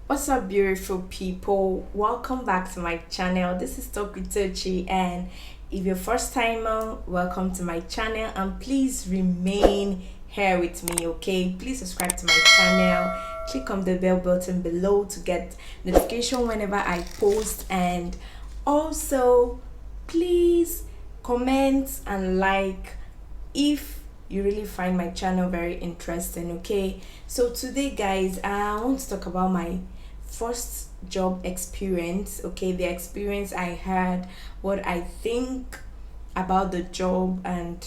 What's up, beautiful people? Welcome back to my channel. This is Talk with Tochi, and if you're first timer, welcome to my channel. And please remain here with me, okay? Please subscribe to my channel. Click on the bell button below to get notification whenever I post, and also please comment and like if you really find my channel very interesting. Okay, so today guys, I want to talk about my first job experience. Okay, the experience I had, what I think about the job, and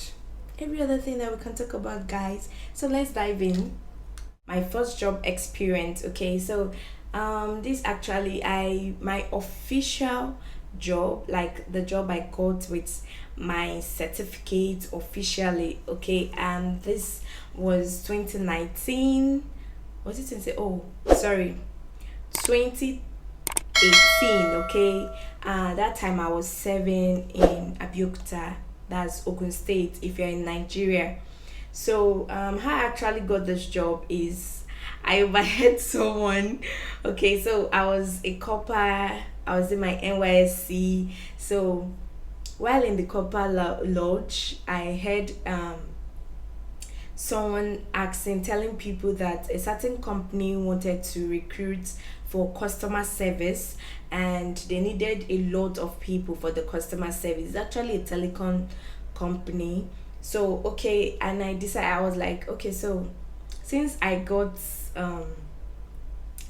every other thing that we can talk about, guys. So let's dive in. My first job experience. Okay, so this actually, I my official job, like the job I got with my certificate officially. Okay, and this was 2019. Was it 20? Oh, sorry, 2018. Okay, that time I was serving in Abeokuta, that's Ogun State, if you're in Nigeria. So how I actually got this job is I overheard someone. Okay, so I was a copper. I was in my NYSC. So while in the copper lodge, I heard someone asking, telling people that a certain company wanted to recruit for customer service, and they needed a lot of people for the customer service. It's actually a telecom company. So okay, and I decided, I was like, okay, so since I got um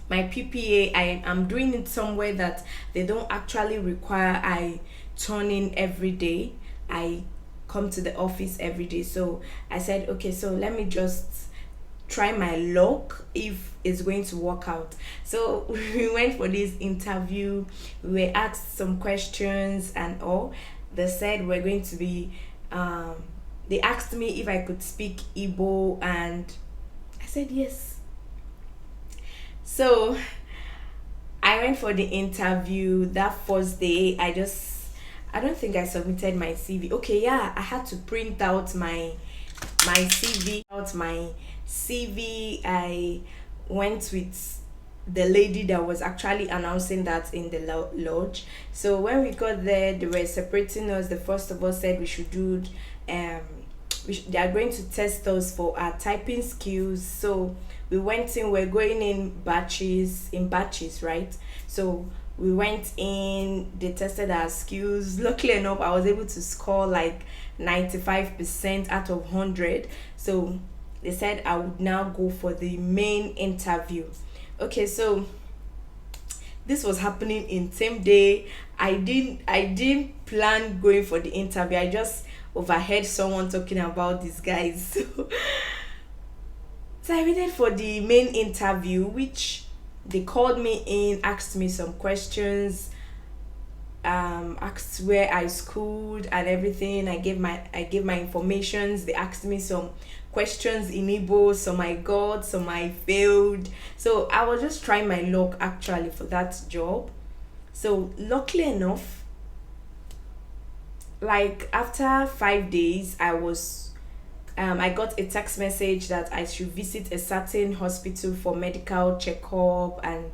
my PPA, I am doing it somewhere that they don't actually require I turn in every day. I come to the office every day. So I said, okay, so let me just try my luck if it's going to work out. So we went for this interview. We were asked some questions and all. They said we're going to be they asked me if I could speak Igbo, and I said yes. So I went for the interview. That first day, I don't think I submitted my CV. Okay, yeah, I had to print out my CV. I went with the lady that was actually announcing that in the lodge. So when we got there, they were separating us. The first of all said we should do um they are going to test us for our typing skills. So we went in, we're going in batches, right? So we went in, they tested our skills. Luckily enough, I was able to score like 95% out of 100. So they said I would now go for the main interview. Okay, so this was happening in same day. I didn't plan going for the interview. I just overheard someone talking about these guys. So I waited for the main interview, which they called me in, asked me some questions, asked where I schooled and everything. I gave my informations. They asked me some questions in Igbo, some I got, some I failed. So I was just trying my luck actually for that job. So luckily enough, like after 5 days, I got a text message that I should visit a certain hospital for medical checkup and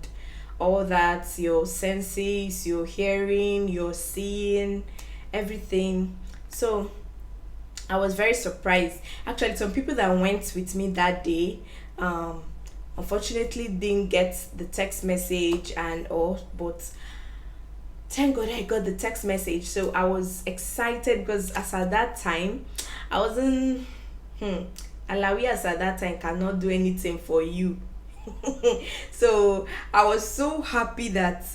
all that, your senses, your hearing, your seeing, everything. So I was very surprised. Actually, some people that went with me that day, um, unfortunately didn't get the text message and all, but thank God I got the text message. So I was excited because as at that time, I wasn't hmm, Alawias at that time cannot do anything for you. So I was so happy that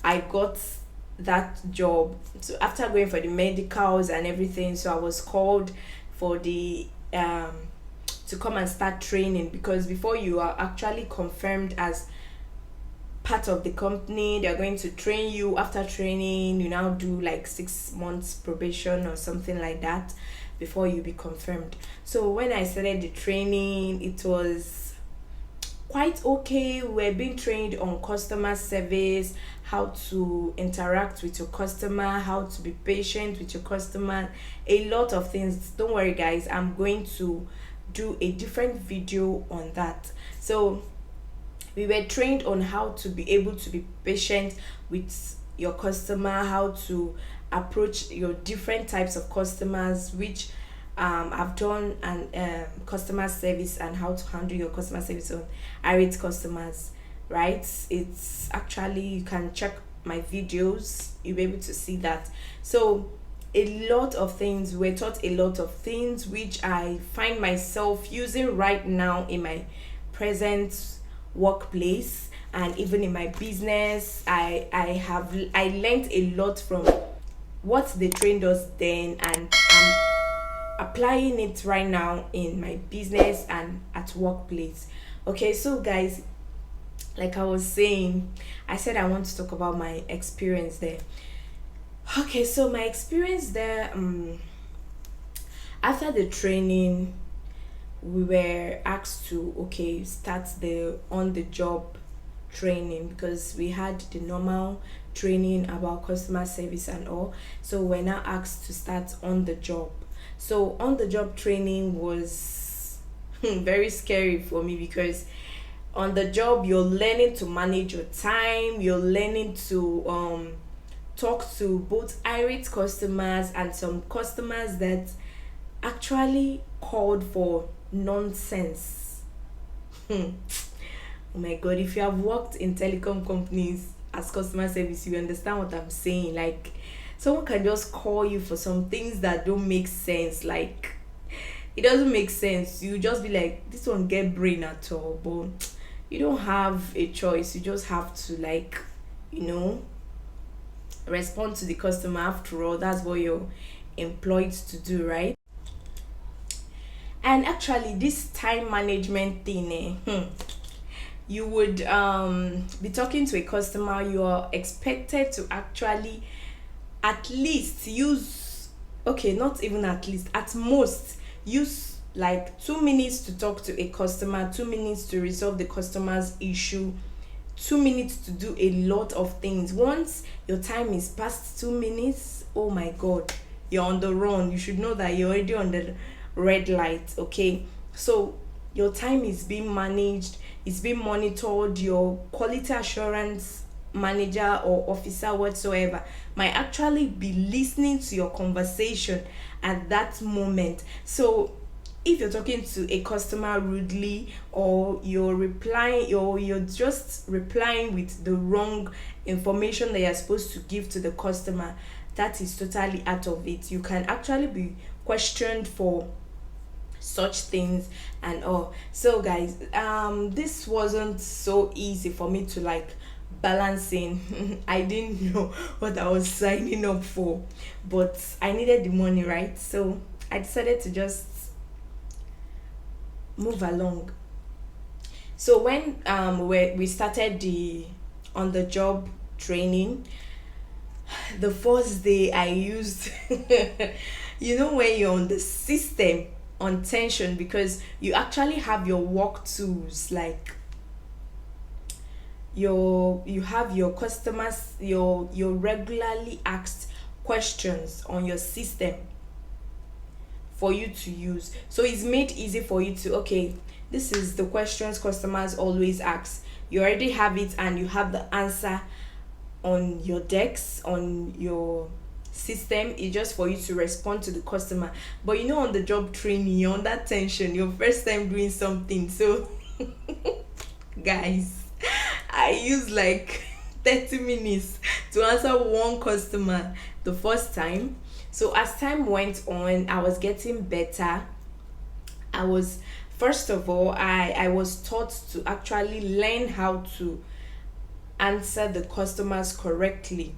I got that job. So after going for the medicals and everything, so I was called for the to come and start training, because before you are actually confirmed as part of the company, they're going to train you. After training, you now do like 6 months probation or something like that before you be confirmed. So when I started the training, it was quite okay. We're being trained on customer service, how to interact with your customer, how to be patient with your customer, a lot of things. Don't worry, guys, I'm going to do a different video on that. So We were trained on how to be able to be patient with your customer, how to approach your different types of customers, which I've done, and customer service, and how to handle your customer service on irate customers, right? It's actually, you can check my videos, you'll be able to see that. So a lot of things, we're taught a lot of things which I find myself using right now in my present workplace, and even in my business. I learned a lot from what they trained us then, and I'm applying it right now in my business and at workplace. Okay, so guys, like I was saying, I said I want to talk about my experience there. Okay, so my experience there, after the training, we were asked to, okay, start the on the job training, because we had the normal training about customer service and all. So we're now asked to start on the job. So on the job training was very scary for me, because on the job you're learning to manage your time, you're learning to talk to both irate customers and some customers that actually called for nonsense. Oh my god, if you have worked in telecom companies as customer service, you understand what I'm saying. Like, someone can just call you for some things that don't make sense. Like, it doesn't make sense. You just be like, this one get brain at all, but you don't have a choice. You just have to, like, you know, respond to the customer. After all, that's what you're employed to do, right? And actually, this time management thing, you would be talking to a customer. You are expected to actually at least use, okay, not even at least, at most use like 2 minutes to talk to a customer, 2 minutes to resolve the customer's issue, 2 minutes to do a lot of things. Once your time is past 2 minutes, oh my god, you're on the run. You should know that you're already on the red light. Okay, so your time is being managed, it's being monitored. Your quality assurance manager or officer whatsoever might actually be listening to your conversation at that moment. So if you're talking to a customer rudely, or you're replying, or you're just replying with the wrong information that you're supposed to give to the customer, that is totally out of it. You can actually be questioned for such things and all. So guys, this wasn't so easy for me to like balancing. I didn't know what I was signing up for, but I needed the money, right? So I decided to just move along. So when we started the on the job training, the first day I used you know, when you're on the system on tension, because you actually have your work tools, like you have your customers, your regularly asked questions on your system for you to use. So it's made easy for you to, okay, this is the questions customers always ask. You already have it, and you have the answer on your decks, on your system. It's just for you to respond to the customer. But you know, on the job training, you're on that tension, your first time doing something. So guys, I use like 30 minutes to answer one customer the first time. So as time went on, I was getting better. I was, first of all, I was taught to actually learn how to answer the customers correctly.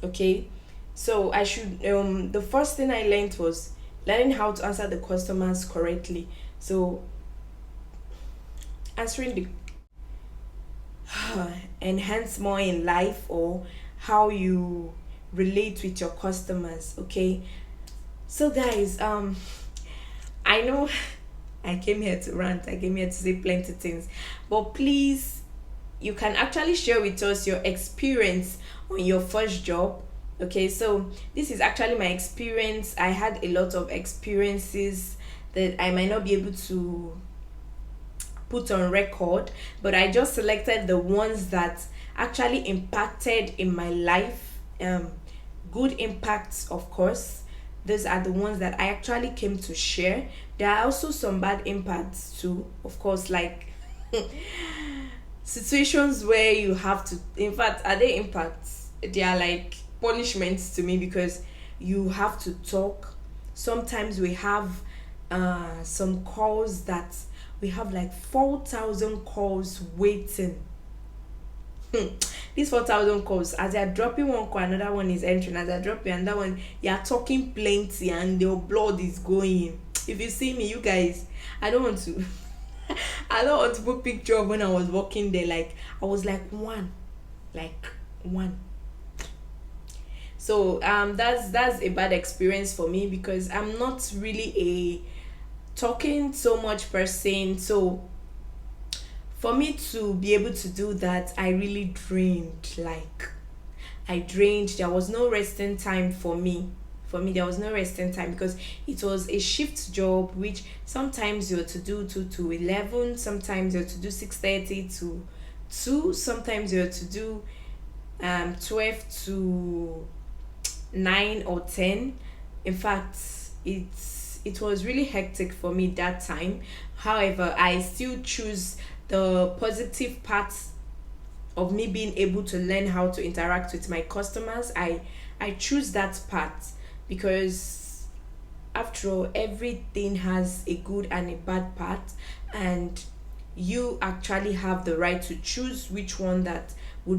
Okay, so I should the first thing I learned was learning how to answer the customers correctly. So answering the enhance more in life, or how you relate with your customers. Okay, so guys, I know I came here to rant, I came here to say plenty things, but please, you can actually share with us your experience on your first job. Okay, so this is actually my experience. I had a lot of experiences that I might not be able to put on record, but I just selected the ones that actually impacted in my life. Good impacts, of course. Those are the ones that I actually came to share. There are also some bad impacts too, of course, like situations where you have to, in fact, are they impacts? They are like punishments to me, because you have to talk. Sometimes we have some calls that we have like 4,000 calls waiting. These 4,000 calls, as you're dropping one call, another one is entering. As I drop another one, you're talking plenty and your blood is going. If you see me, you guys, I don't want to I don't want to put picture of when I was walking there. Like I was like one. So that's a bad experience for me, because I'm not really a talking so much person. So for me to be able to do that, I really drained. Like I drained. There was no resting time for me. For me, there was no resting time, because it was a shift job, which sometimes you're to do 2 to 11, sometimes you're to do 6:30 to 2, sometimes you're to do 12 to 9 or 10. In fact, it was really hectic for me that time. However, I still choose the positive parts of me being able to learn how to interact with my customers. I choose that part, because after all, everything has a good and a bad part, and you actually have the right to choose which one that will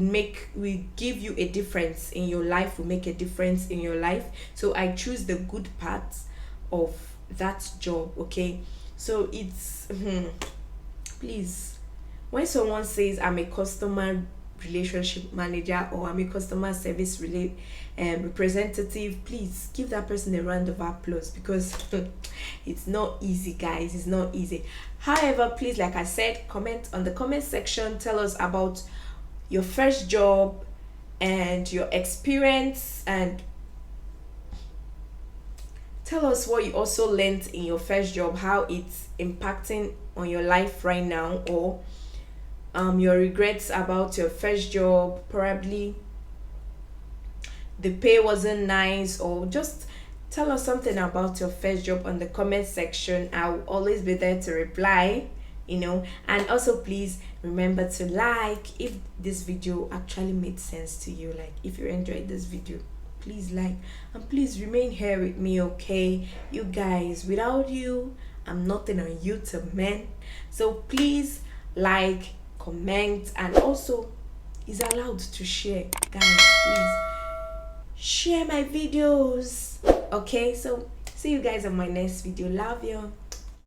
give you a difference in your life, will make a difference in your life. So I choose the good parts of that job. Okay, so it's please, when someone says I'm a customer relationship manager, or I'm a customer service representative, please give that person a round of applause, because it's not easy, guys. It's not easy. However, please, like I said, comment on the comment section. Tell us about your first job and your experience, and tell us what you also learned in your first job, how it's impacting on your life right now, or your regrets about your first job. Probably the pay wasn't nice, or just tell us something about your first job on the comment section. I'll always be there to reply, and also please remember to like if this video actually made sense to you. Like if you enjoyed this video, please like, and please remain here with me. Okay, you guys, without you I'm nothing on YouTube, man. So please like, comment, and also is allowed to share, guys. Please share my videos. Okay, so see you guys on my next video. Love you.